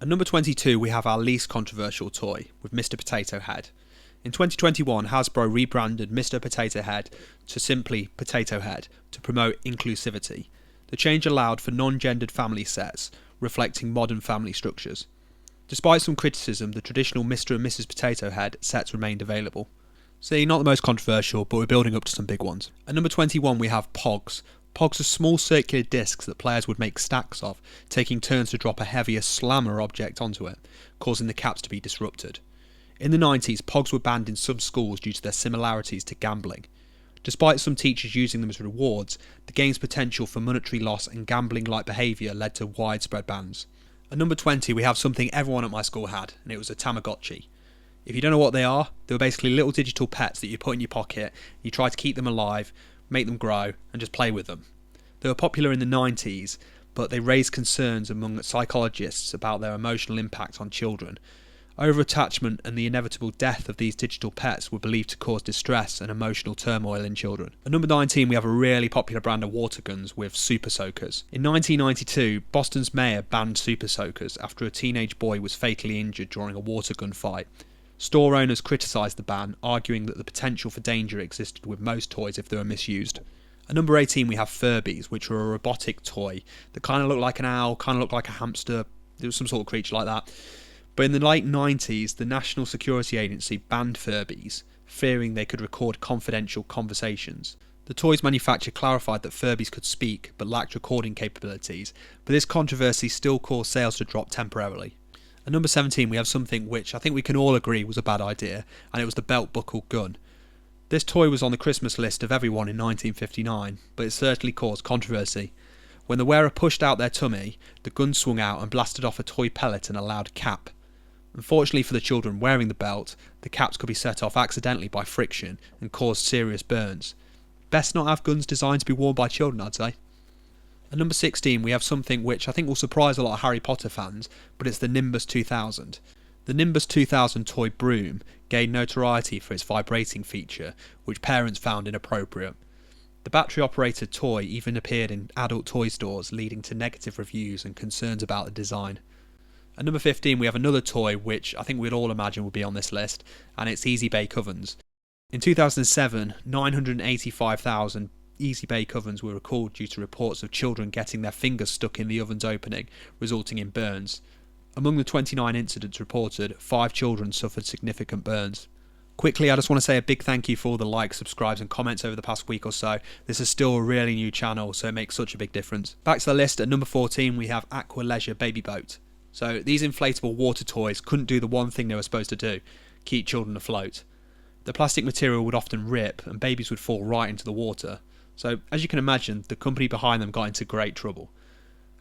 At number 22, we have our least controversial toy, with Mr. Potato Head. In 2021, Hasbro rebranded Mr. Potato Head to simply Potato Head to promote inclusivity. The change allowed for non-gendered family sets, reflecting modern family structures. Despite some criticism, the traditional Mr. and Mrs. Potato Head sets remained available. See, not the most controversial, but we're building up to some big ones. At number 21, we have Pogs. Pogs are small circular discs that players would make stacks of, taking turns to drop a heavier slammer object onto it, causing the caps to be disrupted. In the 90s, Pogs were banned in some schools due to their similarities to gambling. Despite some teachers using them as rewards, the game's potential for monetary loss and gambling-like behaviour led to widespread bans. At number 20, we have something everyone at my school had, and it was a Tamagotchi. If you don't know what they are were basically little digital pets that you put in your pocket, you try to keep them alive, make them grow, and just play with them. They were popular in the 90s, but they raised concerns among psychologists about their emotional impact on children. Over-attachment and the inevitable death of these digital pets were believed to cause distress and emotional turmoil in children. At number 19, we have a really popular brand of water guns with Super Soakers. In 1992, Boston's mayor banned Super Soakers after a teenage boy was fatally injured during a water gun fight. Store owners criticised the ban, arguing that the potential for danger existed with most toys if they were misused. At number 18, we have Furbies, which were a robotic toy that kind of looked like an owl, kind of looked like a hamster. It was some sort of creature like that. But in the late 90s, the National Security Agency banned Furbies, fearing they could record confidential conversations. The toy's manufacturer clarified that Furbies could speak, but lacked recording capabilities, but this controversy still caused sales to drop temporarily. At number 17, we have something which I think we can all agree was a bad idea, and it was the belt buckle gun. This toy was on the Christmas list of everyone in 1959, but it certainly caused controversy. When the wearer pushed out their tummy, the gun swung out and blasted off a toy pellet in a loud cap. Unfortunately for the children wearing the belt, the caps could be set off accidentally by friction and cause serious burns. Best not have guns designed to be worn by children, I'd say. At number 16, we have something which I think will surprise a lot of Harry Potter fans, but it's the Nimbus 2000. The Nimbus 2000 toy broom gained notoriety for its vibrating feature, which parents found inappropriate. The battery-operated toy even appeared in adult toy stores, leading to negative reviews and concerns about the design. At number 15, we have another toy which I think we'd all imagine would be on this list, and it's Easy Bake Ovens. In 2007, 985,000 Easy Bake Ovens were recalled due to reports of children getting their fingers stuck in the oven's opening, resulting in burns. Among the 29 incidents reported, 5 children suffered significant burns. Quickly, I just want to say a big thank you for all the likes, subscribes and comments over the past week or so. This is still a really new channel, so it makes such a big difference. Back to the list, at number 14 we have Aqua Leisure Baby Boat. So these inflatable water toys couldn't do the one thing they were supposed to do, keep children afloat. The plastic material would often rip and babies would fall right into the water. So as you can imagine, the company behind them got into great trouble.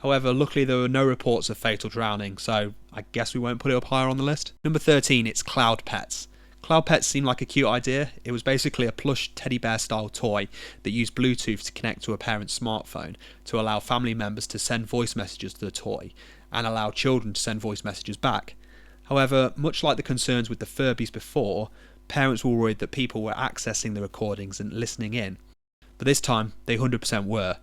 However, luckily there were no reports of fatal drowning, so I guess we won't put it up higher on the list. Number 13, it's Cloud Pets. Cloud Pets seemed like a cute idea. It was basically a plush teddy bear style toy that used Bluetooth to connect to a parent's smartphone to allow family members to send voice messages to the toy and allow children to send voice messages back. However, much like the concerns with the Furbies before, parents were worried that people were accessing the recordings and listening in. But this time, they 100% were.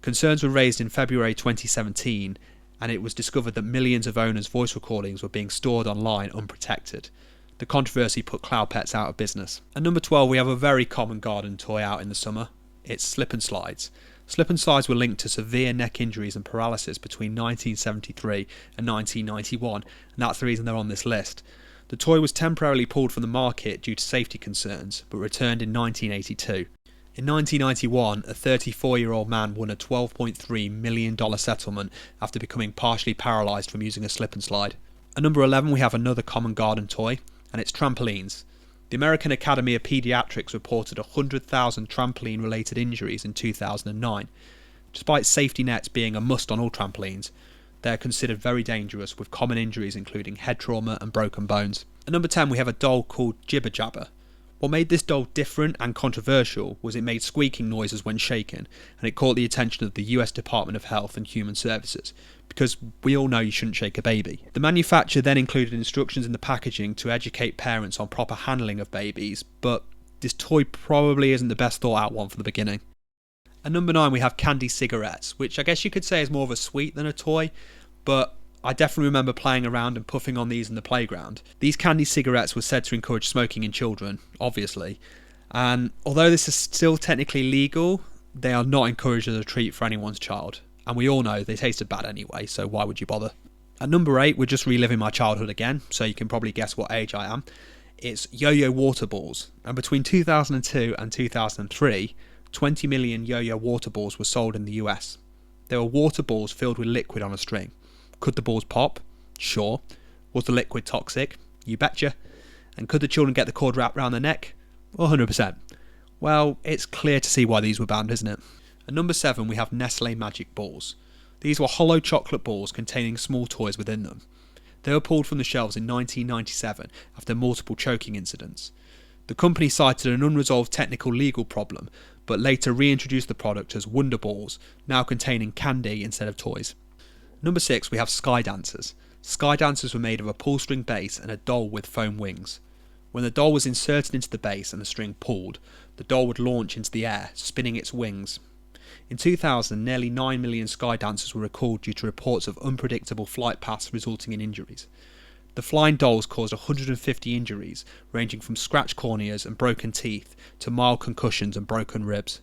Concerns were raised in February 2017, and it was discovered that millions of owners' voice recordings were being stored online unprotected. The controversy put Cloud Pets out of business. At number 12, we have a very common garden toy out in the summer. It's slip and slides. Slip and slides were linked to severe neck injuries and paralysis between 1973 and 1991, and that's the reason they're on this list. The toy was temporarily pulled from the market due to safety concerns, but returned in 1982. In 1991, a 34-year-old man won a $12.3 million settlement after becoming partially paralysed from using a slip and slide. At number 11, we have another common garden toy, and it's trampolines. The American Academy of Pediatrics reported 100,000 trampoline-related injuries in 2009. Despite safety nets being a must on all trampolines, they are considered very dangerous, with common injuries including head trauma and broken bones. At number 10, we have a doll called Jibber Jabber. What made this doll different and controversial was it made squeaking noises when shaken, and it caught the attention of the US Department of Health and Human Services, because we all know you shouldn't shake a baby. The manufacturer then included instructions in the packaging to educate parents on proper handling of babies, but this toy probably isn't the best thought out one for the beginning. At number 9, we have candy cigarettes, which I guess you could say is more of a sweet than a toy, but I definitely remember playing around and puffing on these in the playground. These candy cigarettes were said to encourage smoking in children, obviously. And although this is still technically legal, they are not encouraged as a treat for anyone's child. And we all know they tasted bad anyway, so why would you bother? At number 8, we're just reliving my childhood again, so you can probably guess what age I am. It's yo-yo water balls. And between 2002 and 2003, 20 million yo-yo water balls were sold in the US. They were water balls filled with liquid on a string. Could the balls pop? Sure. Was the liquid toxic? You betcha. And could the children get the cord wrapped around their neck? 100%. Well, it's clear to see why these were banned, isn't it? At number 7, we have Nestle Magic Balls. These were hollow chocolate balls containing small toys within them. They were pulled from the shelves in 1997 after multiple choking incidents. The company cited an unresolved technical legal problem, but later reintroduced the product as Wonder Balls, now containing candy instead of toys. Number 6, we have Sky Dancers. Sky Dancers were made of a pull-string base and a doll with foam wings. When the doll was inserted into the base and the string pulled, the doll would launch into the air, spinning its wings. In 2000, nearly 9 million Sky Dancers were recalled due to reports of unpredictable flight paths resulting in injuries. The flying dolls caused 150 injuries, ranging from scratched corneas and broken teeth to mild concussions and broken ribs.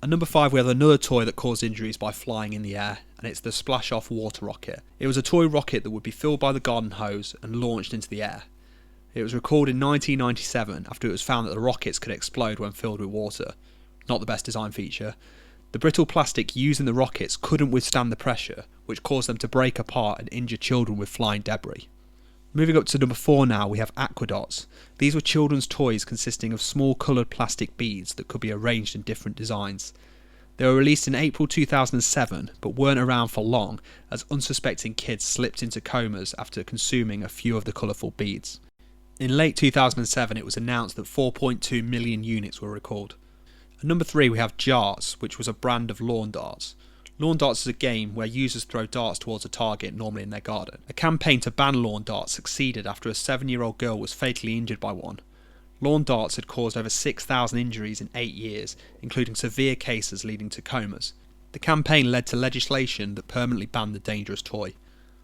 At number 5, we have another toy that caused injuries by flying in the air, and it's the Splash Off water rocket. It was a toy rocket that would be filled by the garden hose and launched into the air. It was recalled in 1997 after it was found that the rockets could explode when filled with water. Not the best design feature. The brittle plastic used in the rockets couldn't withstand the pressure, which caused them to break apart and injure children with flying debris. Moving up to number 4 now, we have Aquadots. These were children's toys consisting of small coloured plastic beads that could be arranged in different designs. They were released in April 2007, but weren't around for long, as unsuspecting kids slipped into comas after consuming a few of the colourful beads. In late 2007, it was announced that 4.2 million units were recalled. At number 3, we have Jarts, which was a brand of lawn darts. Lawn darts is a game where users throw darts towards a target, normally in their garden. A campaign to ban lawn darts succeeded after a 7-year-old girl was fatally injured by one. Lawn darts had caused over 6,000 injuries in 8 years, including severe cases leading to comas. The campaign led to legislation that permanently banned the dangerous toy.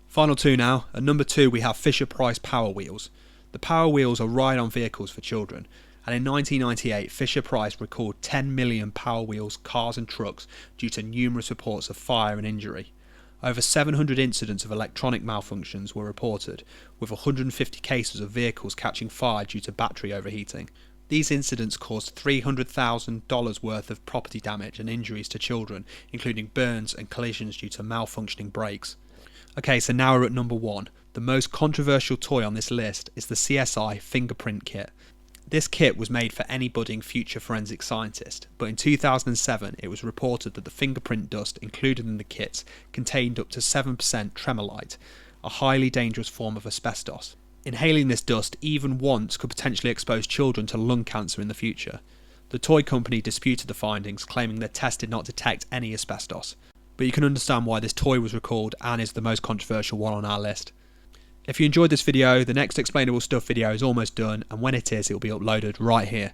Final 2 now. At number 2, we have Fisher-Price Power Wheels. The Power Wheels are ride-on vehicles for children, and in 1998 Fisher-Price recalled 10 million Power Wheels cars and trucks due to numerous reports of fire and injury. Over 700 incidents of electronic malfunctions were reported, with 150 cases of vehicles catching fire due to battery overheating. These incidents caused $300,000 worth of property damage and injuries to children, including burns and collisions due to malfunctioning brakes. Okay, so now we're at number 1. The most controversial toy on this list is the CSI Fingerprint Kit. This kit was made for any budding future forensic scientist, but in 2007 it was reported that the fingerprint dust included in the kits contained up to 7% tremolite, a highly dangerous form of asbestos. Inhaling this dust even once could potentially expose children to lung cancer in the future. The toy company disputed the findings, claiming their test did not detect any asbestos. But you can understand why this toy was recalled and is the most controversial one on our list. If you enjoyed this video, the next Explainable Stuff video is almost done, and when it is, it will be uploaded right here.